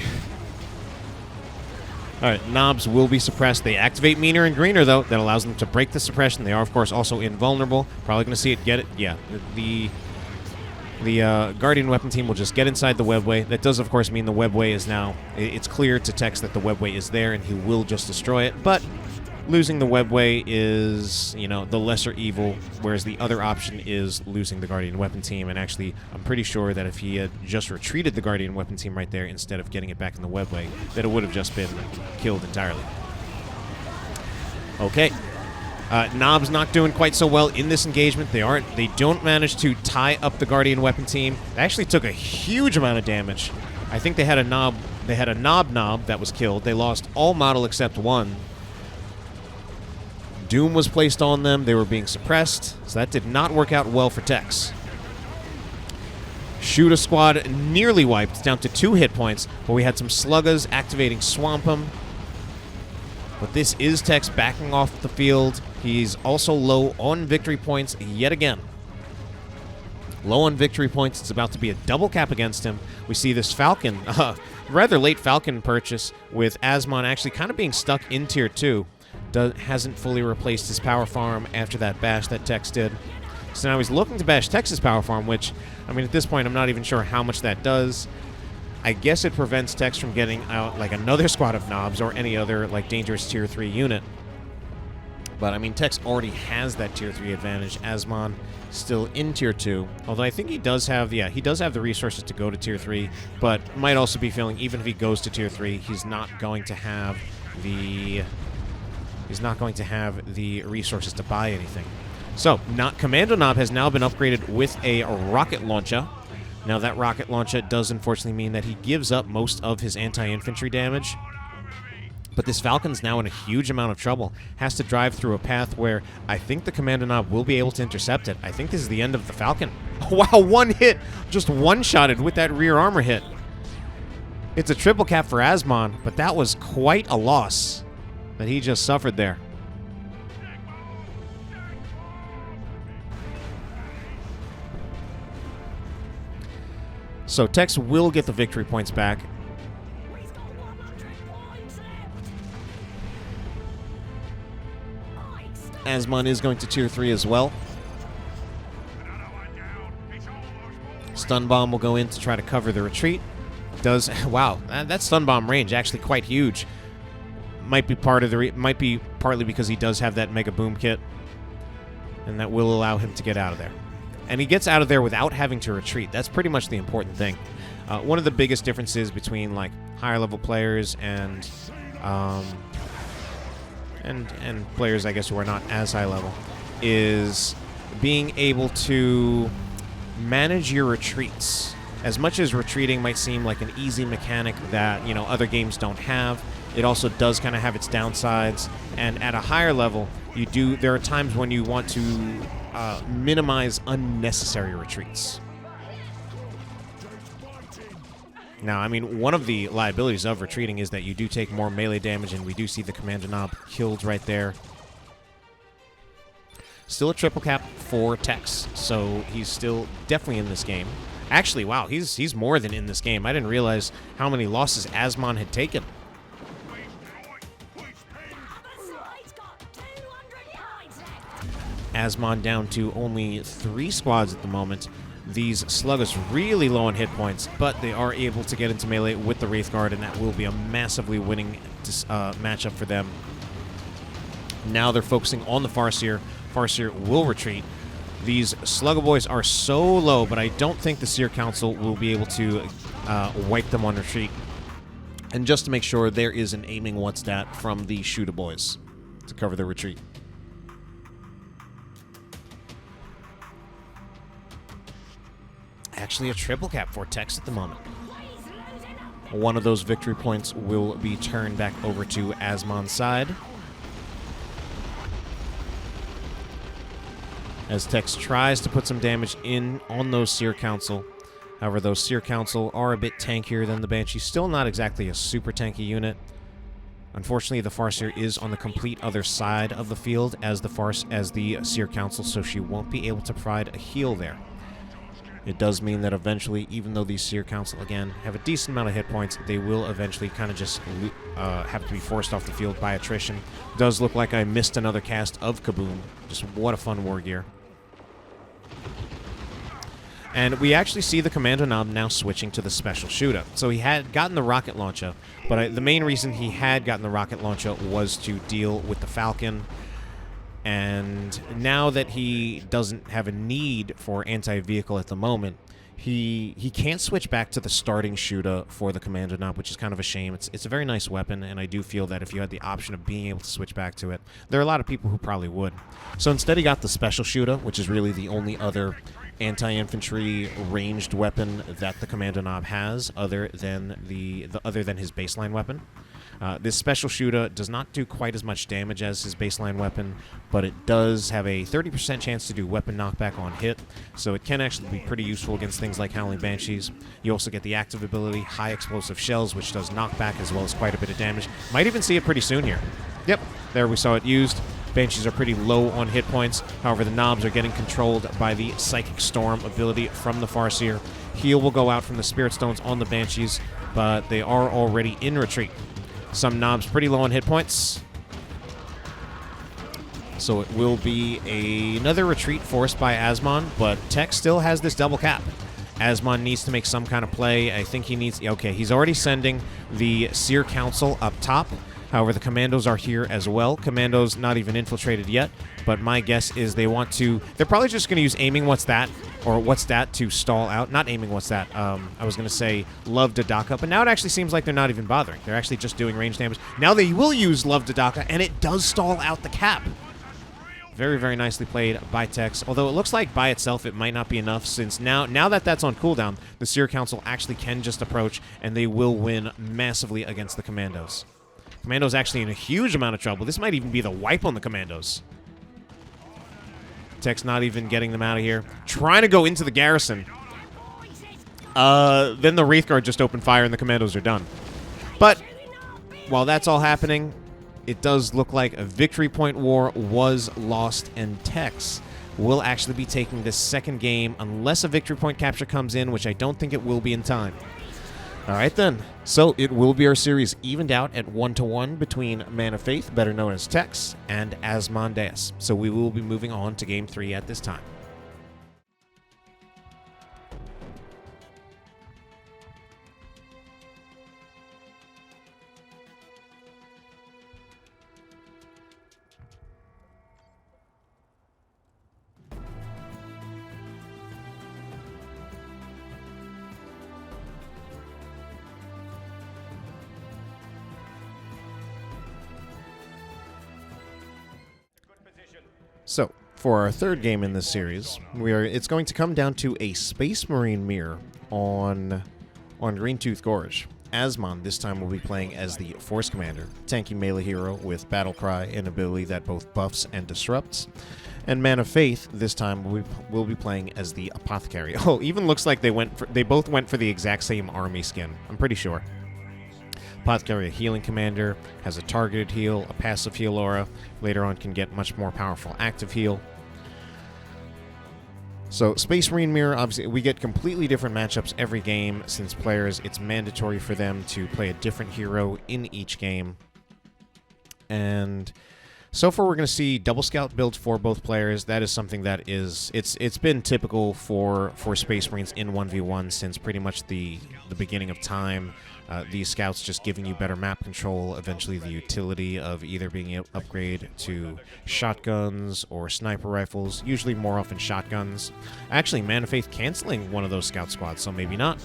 Alright, knobs will be suppressed. They activate meaner and greener, though. That allows them to break the suppression. They are, of course, also invulnerable. Probably going to see it get it. Yeah, the Guardian Weapon team will just get inside the webway. That does, of course, mean the webway is now... It's clear to Tex that the webway is there, and he will just destroy it. But losing the webway is, you know, the lesser evil, whereas the other option is losing the Guardian Weapon team. And actually, I'm pretty sure that if he had just retreated the Guardian Weapon team right there instead of getting it back in the webway, that it would have just been killed entirely. Okay. Knob's not doing quite so well in this engagement. They don't manage to tie up the Guardian Weapon team. They actually took a huge amount of damage. I think they had a knob that was killed. They lost all model except one. Doom was placed on them. They were being suppressed, so that did not work out well for Tex. Shoot a squad nearly wiped, down to 2 hit points, but we had some Sluggas activating Swamp'em. But this is Tex backing off the field. He's also low on victory points yet again. Low on victory points. It's about to be a double cap against him. We see this Falcon, rather late Falcon purchase, with Asmon actually kind of being stuck in Tier 2. Hasn't fully replaced his power farm after that bash that Tex did. So now he's looking to bash Tex's power farm, which, I mean, at this point, I'm not even sure how much that does. I guess it prevents Tex from getting out, like, another squad of knobs or any other, like, dangerous Tier 3 unit. But, I mean, Tex already has that Tier 3 advantage. Asmon still in Tier 2. Although I think he does have, he does have the resources to go to Tier 3, but might also be feeling, even if he goes to Tier 3, he's not going to have the resources to buy anything. So, Kommando Knob has now been upgraded with a rocket launcher. Now, that rocket launcher does unfortunately mean that he gives up most of his anti-infantry damage. But this Falcon's now in a huge amount of trouble. Has to drive through a path where I think the Kommando Knob will be able to intercept it. I think this is the end of the Falcon. Wow, one hit! Just one-shotted with that rear armor hit. It's a triple cap for Asmon, but that was quite a loss that he just suffered there. So Tex will get the victory points back. Asmon is going to Tier 3 as well. Stun Bomb will go in to try to cover the retreat. Wow, that Stun Bomb range actually quite huge. Might be partly because he does have that Mega Boom kit, and that will allow him to get out of there. And he gets out of there without having to retreat. That's pretty much the important thing. One of the biggest differences between, like, higher level players and players, I guess, who are not as high level is being able to manage your retreats. As much as retreating might seem like an easy mechanic that, you know, other games don't have, it also does kind of have its downsides. And at a higher level, there are times when you want to minimize unnecessary retreats. Now, I mean, one of the liabilities of retreating is that you do take more melee damage, and we do see the Kommando Knob killed right there. Still a triple cap for Tex, so he's still definitely in this game. Actually, wow, he's more than in this game. I didn't realize how many losses Asmon had taken. Asmon down to only 3 squads at the moment. These Sluggas really low on hit points, but they are able to get into melee with the Wraith Guard, and that will be a massively winning matchup for them. Now they're focusing on the Farseer. Farseer will retreat. These Slugga boys are so low, but I don't think the Seer Council will be able to wipe them on retreat. And just to make sure, there is an aiming what's that from the Shooter boys to cover the retreat. Actually a triple cap for Tex at the moment. One of those victory points will be turned back over to Asmon's side. As Tex tries to put some damage in on those Seer Council. However, those Seer Council are a bit tankier than the Banshee. Still not exactly a super tanky unit. Unfortunately, the Farseer is on the complete other side of the field as the Seer Council, so she won't be able to provide a heal there. It does mean that eventually, even though these Seer Council, again, have a decent amount of hit points, they will eventually kind of just have to be forced off the field by attrition. Does look like I missed another cast of Kaboom. Just what a fun war gear. And we actually see the Kommando Knob now switching to the Special Shooter. So he had gotten the Rocket Launcher, but the main reason he had gotten the Rocket Launcher was to deal with the Falcon. And now that he doesn't have a need for anti-vehicle at the moment, he can't switch back to the starting shooter for the Kommando Knob, which is kind of a shame. It's a very nice weapon, and I do feel that if you had the option of being able to switch back to it, there are a lot of people who probably would. So instead he got the Special Shooter, which is really the only other anti-infantry ranged weapon that the Kommando Knob has, other than his baseline weapon. This Special Shooter does not do quite as much damage as his baseline weapon, but it does have a 30% chance to do weapon knockback on hit, so it can actually be pretty useful against things like Howling Banshees. You also get the active ability, High Explosive Shells, which does knockback as well as quite a bit of damage. Might even see it pretty soon here. Yep, there we saw it used. Banshees are pretty low on hit points. However, the knobs are getting controlled by the Psychic Storm ability from the Farseer. Heal will go out from the Spirit Stones on the Banshees, but they are already in retreat. Some knobs pretty low on hit points. So it will be another retreat forced by Asmon, but Tech still has this double cap. Asmon needs to make some kind of play. I think he needs... Okay, he's already sending the Seer Council up top. However, the Commandos are here as well. Commandos not even infiltrated yet, but my guess is they want to... They're probably just going to use Aiming What's That, or What's That to stall out. Not Aiming What's That. I was going to say Love Dadaka, but now it actually seems like they're not even bothering. They're actually just doing range damage. Now they will use Love Dadaka, and it does stall out the cap. Very, very nicely played by Tex. Although it looks like by itself it might not be enough, since now that that's on cooldown, the Seer Council actually can just approach, and they will win massively against the Commandos. Commandos actually in a huge amount of trouble. This might even be the wipe on the Commandos. Tech's not even getting them out of here. Trying to go into the garrison. Then the Wraith Guard just opened fire and the Commandos are done. But while that's all happening, it does look like a victory point war was lost, and Tex will actually be taking this second game unless a victory point capture comes in, which I don't think it will be in time. All right, then. So it will be our series evened out at 1-1 between ManOfFaith, better known as Tex, and Asmondeus. So we will be moving on to Game 3 at this time. So, for our third game in this series, it's going to come down to a Space Marine mirror on Greentooth Gorge. Asmon this time will be playing as the Force Commander, tanky melee hero with Battle Cry, an ability that both buffs and disrupts. And ManOfFaith this time will be playing as the Apothecary. Oh, even looks like they both went for the exact same army skin. I'm pretty sure. Apothecary, a healing commander, has a targeted heal, a passive heal aura. Later on can get much more powerful active heal. So Space Marine Mirror, obviously, we get completely different matchups every game. Since players, it's mandatory for them to play a different hero in each game. And so far we're going to see double scout builds for both players. That is something that it's been typical for Space Marines in 1v1 since pretty much the beginning of time. These scouts just giving you better map control, eventually the utility of either being able to upgrade to shotguns or sniper rifles, usually more often shotguns. Actually, ManOfFaith canceling one of those scout squads, so maybe not.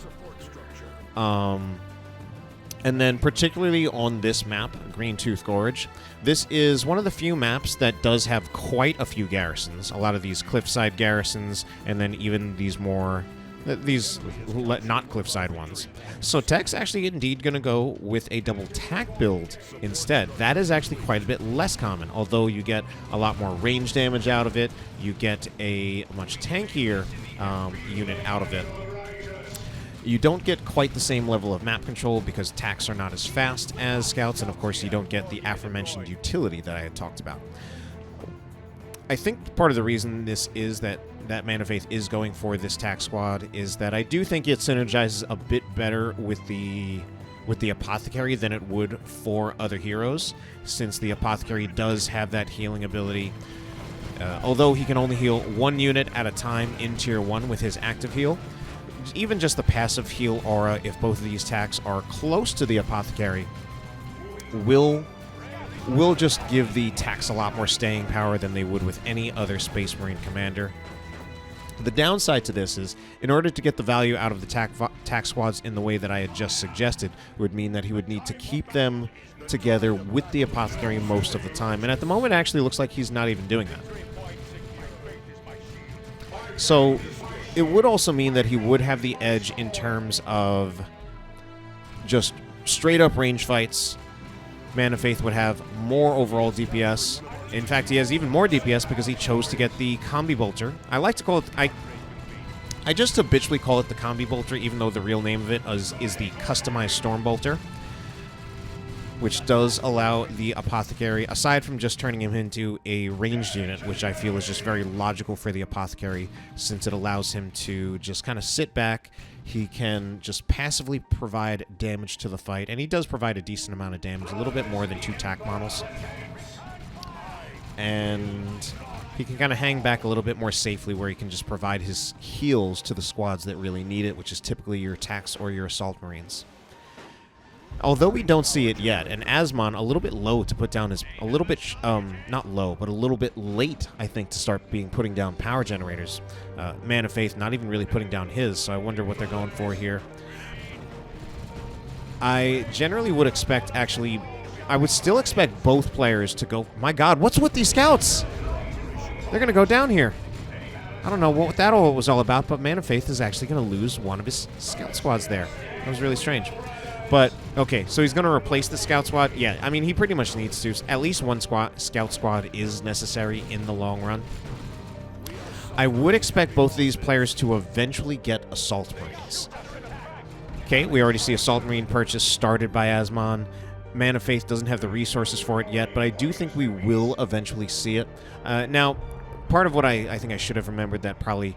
And then particularly on this map, Greentooth Gorge, this is one of the few maps that does have quite a few garrisons. A lot of these cliffside garrisons, and then even these not cliffside ones. So Tech's actually indeed going to go with a double tack build instead. That is actually quite a bit less common, although you get a lot more range damage out of it. You get a much tankier unit out of it. You don't get quite the same level of map control because tacks are not as fast as scouts, and of course you don't get the aforementioned utility that I had talked about. I think part of the reason this is that that ManOfFaith is going for this tax squad is that I do think it synergizes a bit better with the Apothecary than it would for other heroes, since the Apothecary does have that healing ability. Although he can only heal 1 unit at a time in Tier 1 with his active heal, even just the passive heal aura, if both of these attacks are close to the Apothecary, will just give the tax a lot more staying power than they would with any other Space Marine commander. The downside to this is, in order to get the value out of the tax squads in the way that I had just suggested, would mean that he would need to keep them together with the Apothecary most of the time. And at the moment, it actually looks like he's not even doing that. So it would also mean that he would have the edge in terms of just straight-up range fights. ManOfFaith would have more overall DPS. In fact, he has even more DPS because he chose to get the Combi Bolter. I like to call it... I just habitually call it the Combi Bolter, even though the real name of it is the Customized Storm Bolter, which does allow the Apothecary, aside from just turning him into a ranged unit, which I feel is just very logical for the Apothecary, since it allows him to just kind of sit back. He can just passively provide damage to the fight, and he does provide a decent amount of damage, a little bit more than 2 tac models. And he can kind of hang back a little bit more safely, where he can just provide his heals to the squads that really need it, which is typically your tax or your assault marines. Although we don't see it yet, and Asmon a little bit low to put down his, a little bit, not low, but a little bit late, I think, to start putting down power generators. ManOfFaith not even really putting down his, so I wonder what they're going for here. I generally would expect, actually, I would still expect both players to go, my god, what's with these scouts? They're going to go down here. I don't know what that all was all about, but ManOfFaith is actually going to lose one of his scout squads there. That was really strange. But, okay, so he's going to replace the scout squad. Yeah, I mean, he pretty much needs to. At least one scout squad is necessary in the long run. I would expect both of these players to eventually get Assault Marines. Okay, we already see Assault Marine purchase started by Asmon. ManOfFaith doesn't have the resources for it yet, but I do think we will eventually see it. Now, part of what I think I should have remembered that probably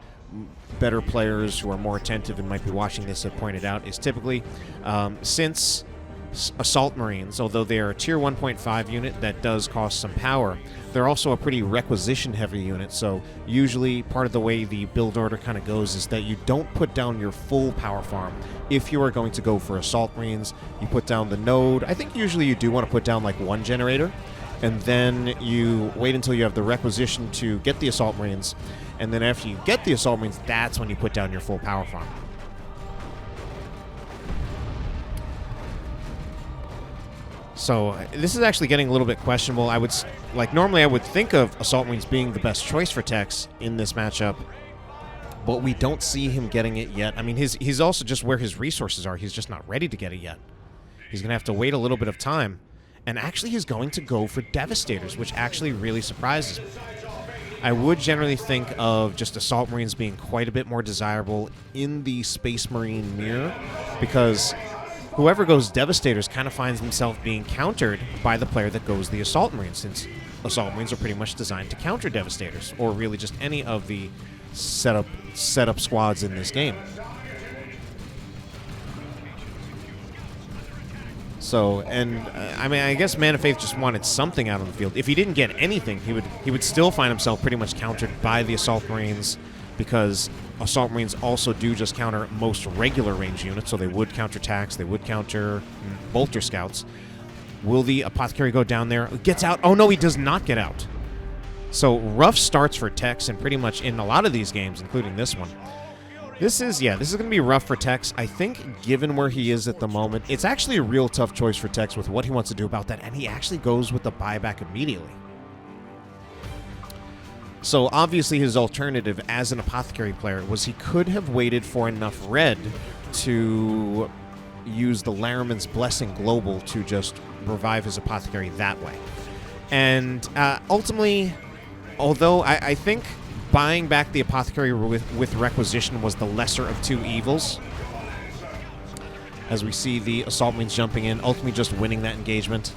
better players who are more attentive and might be watching this have pointed out is typically, since Assault Marines, although they are a Tier 1.5 unit that does cost some power, they're also a pretty requisition-heavy unit, so usually part of the way the build order kind of goes is that you don't put down your full power farm. If you are going to go for Assault Marines, you put down the node. I think usually you do want to put down like 1 generator, and then you wait until you have the requisition to get the Assault Marines, and then after you get the Assault Marines, that's when you put down your full power farm. So this is actually getting a little bit questionable. I would, like, normally I would think of Assault Marines being the best choice for Tex in this matchup, but we don't see him getting it yet. I mean, he's also just where his resources are. He's just not ready to get it yet. He's going to have to wait a little bit of time. And actually, he's going to go for Devastators, which actually really surprises me. I would generally think of just Assault Marines being quite a bit more desirable in the Space Marine mirror, because whoever goes Devastators kind of finds himself being countered by the player that goes the Assault Marines, since Assault Marines are pretty much designed to counter Devastators, or really just any of the setup squads in this game. So, and I mean, I guess ManOfFaith just wanted something out on the field. If he didn't get anything, he would still find himself pretty much countered by the Assault Marines, because Assault Marines also do just counter most regular range units, so they would counter tax, they would counter bolter scouts. Will the Apothecary go down there? Gets out. Oh no, he does not get out. So rough starts for Tex, and pretty much in a lot of these games, including this one. This is going to be rough for Tex. I think, given where he is at the moment, it's actually a real tough choice for Tex with what he wants to do about that, and he actually goes with the buyback immediately. So obviously his alternative as an Apothecary player was he could have waited for enough red to use the Laraman's Blessing Global to just revive his Apothecary that way. And ultimately, although I think buying back the Apothecary with Requisition was the lesser of two evils, as we see the Assault Marines jumping in, ultimately just winning that engagement.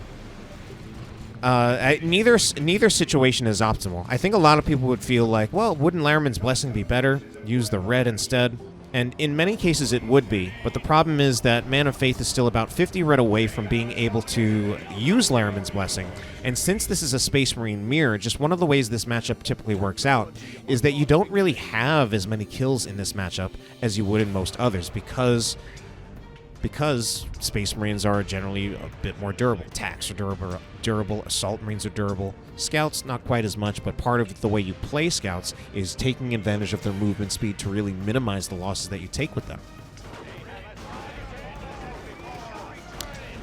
Neither situation is optimal. I think a lot of people would feel like, well, wouldn't Laramyn's Blessing be better? Use the red instead. And in many cases it would be, but the problem is that Man of Faith is still about 50 red away from being able to use Laramyn's Blessing. And since this is a Space Marine mirror, just one of the ways this matchup typically works out is that you don't really have as many kills in this matchup as you would in most others because Space Marines are generally a bit more durable. Attacks are durable, Assault Marines are durable. Scouts, not quite as much, but part of the way you play Scouts is taking advantage of their movement speed to really minimize the losses that you take with them.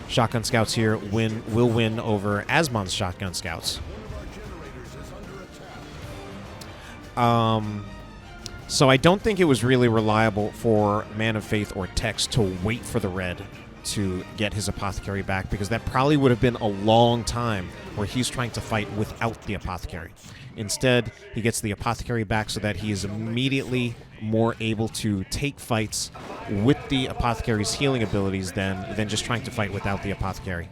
Shotgun Scouts here will win over Asmon's Shotgun Scouts. So I don't think it was really reliable for Man of Faith or Tex to wait for the red to get his Apothecary back, because that probably would have been a long time where he's trying to fight without the Apothecary. Instead, he gets the Apothecary back so that he is immediately more able to take fights with the Apothecary's healing abilities than just trying to fight without the Apothecary.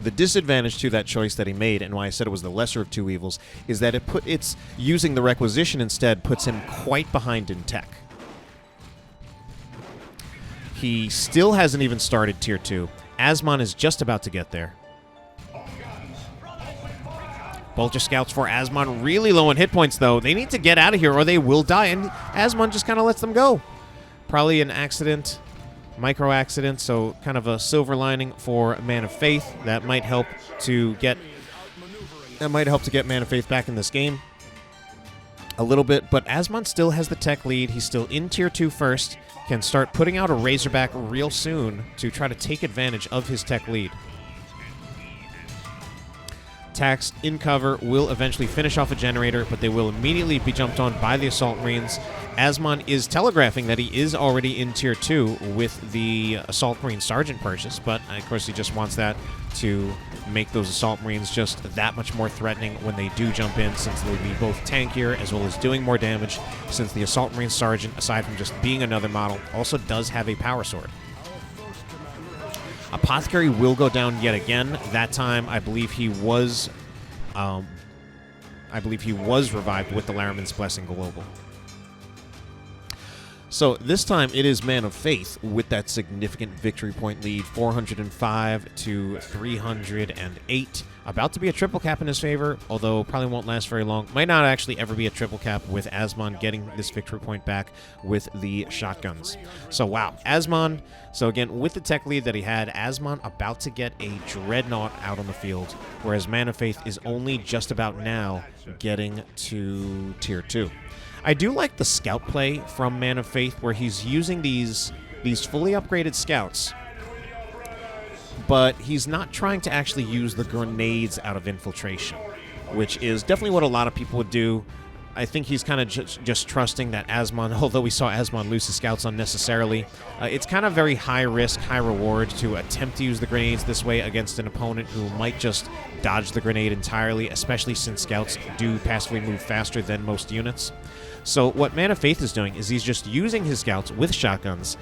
The disadvantage to that choice that he made, and why I said it was the lesser of two evils, is that it's using the Requisition instead puts him quite behind in tech. He still hasn't even started Tier 2. Asmon is just about to get there. Bolter Scouts for Asmon, really low on hit points, though. They need to get out of here or they will die, and Asmon just kind of lets them go. Probably an accident. Micro accident, so kind of a silver lining for Man of Faith. That might help to get Man of Faith back in this game a little bit, but Asmon still has the tech lead. He's still in Tier 2 first, can start putting out a Razorback real soon to try to take advantage of his tech lead. Tax in cover will eventually finish off a generator, but they will immediately be jumped on by the Assault Marines. Asmon is telegraphing that he is already in Tier 2 with the Assault Marine Sergeant purchase, but of course he just wants that to make those Assault Marines just that much more threatening when they do jump in, since they'll be both tankier as well as doing more damage, since the Assault Marine Sergeant, aside from just being another model, also does have a power sword. Apothecary will go down yet again. That time, I believe he was revived with the Laramyn's Blessing Global. So this time it is Man of Faith with that significant victory point lead, 405 to 308. About to be a triple cap in his favor, although probably won't last very long. Might not actually ever be a triple cap with Asmon getting this victory point back with the shotguns. So wow, Asmon, so again, with the tech lead that he had, Asmon about to get a Dreadnought out on the field, whereas Man of Faith is only just about now getting to Tier 2. I do like the scout play from Man of Faith, where he's using these fully upgraded scouts, but he's not trying to actually use the grenades out of infiltration, which is definitely what a lot of people would do. I think he's kind of just trusting that Asmon, although we saw Asmon lose his scouts unnecessarily, it's kind of very high risk, high reward to attempt to use the grenades this way against an opponent who might just dodge the grenade entirely, especially since scouts do passively move faster than most units. So what Man of Faith is doing is he's just using his scouts with shotguns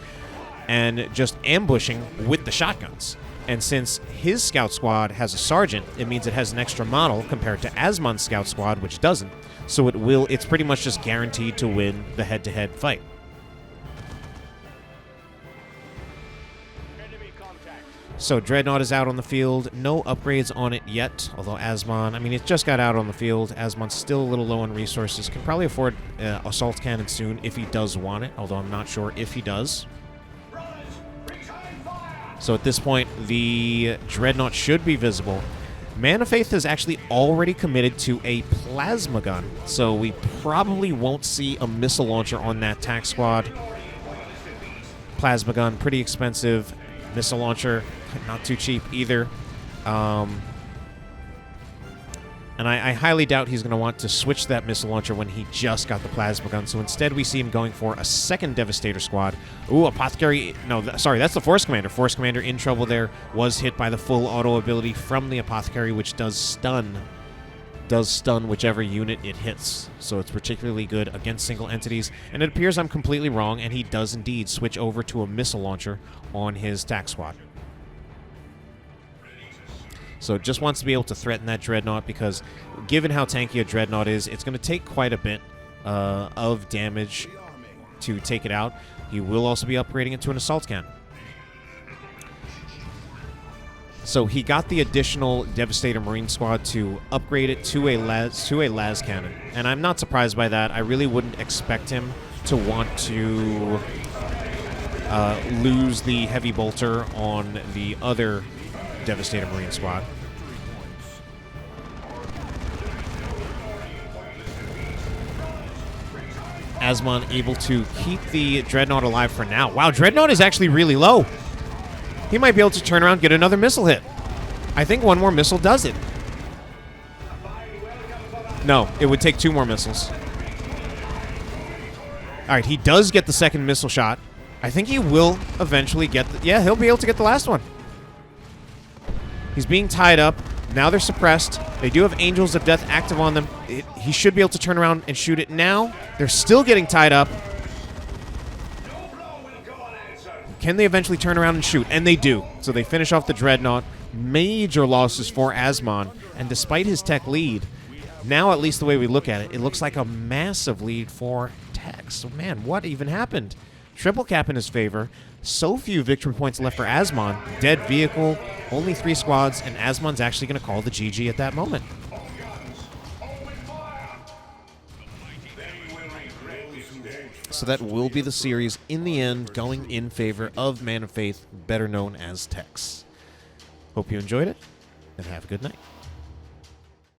and just ambushing with the shotguns. And since his scout squad has a sergeant, it means it has an extra model compared to Asmon's scout squad, which doesn't. So it's pretty much just guaranteed to win the head-to-head fight. So Dreadnought is out on the field. No upgrades on it yet, although Asmon, I mean, it just got out on the field. Asmon's still a little low on resources. Can probably afford Assault Cannon soon if he does want it, although I'm not sure if he does. So at this point, the Dreadnought should be visible. Man of Faith has actually already committed to a plasma gun, so we probably won't see a missile launcher on that tac squad. Plasma gun, pretty expensive. Missile launcher, not too cheap either. And I highly doubt he's going to want to switch that missile launcher when he just got the plasma gun. So instead, we see him going for a second Devastator squad. Ooh, Apothecary. No, sorry, that's the Force Commander. Force Commander in trouble there. Was hit by the full auto ability from the Apothecary, which does stun whichever unit it hits. So it's particularly good against single entities. And it appears I'm completely wrong, and he does indeed switch over to a missile launcher on his tac squad. So just wants to be able to threaten that Dreadnought because given how tanky a Dreadnought is, it's going to take quite a bit of damage to take it out. He will also be upgrading it to an Assault Cannon. So he got the additional Devastator Marine Squad to upgrade it to a las cannon. And I'm not surprised by that. I really wouldn't expect him to want to lose the Heavy Bolter on the other Devastator Marine Squad. Asmon able to keep the Dreadnought alive for now. Wow, Dreadnought is actually really low. He might be able to turn around and get another missile hit. I think one more missile does it. No, it would take 2 more missiles. All right, he does get the second missile shot. I think he will eventually get the... Yeah, he'll be able to get the last one. He's being tied up. Now they're suppressed. They do have Angels of Death active on them. He should be able to turn around and shoot it now. They're still getting tied up. Can they eventually turn around and shoot? And they do. So they finish off the Dreadnought. Major losses for Asmon. And despite his tech lead, now at least the way we look at it, it looks like a massive lead for tech. So man, what even happened? Triple cap in his favor. So few victory points left for Asmon. Dead vehicle, only 3 squads, and Asmon's actually going to call the GG at that moment. So that will be the series in the end, going in favor of ManOfFaith, better known as Tex. Hope you enjoyed it, and have a good night.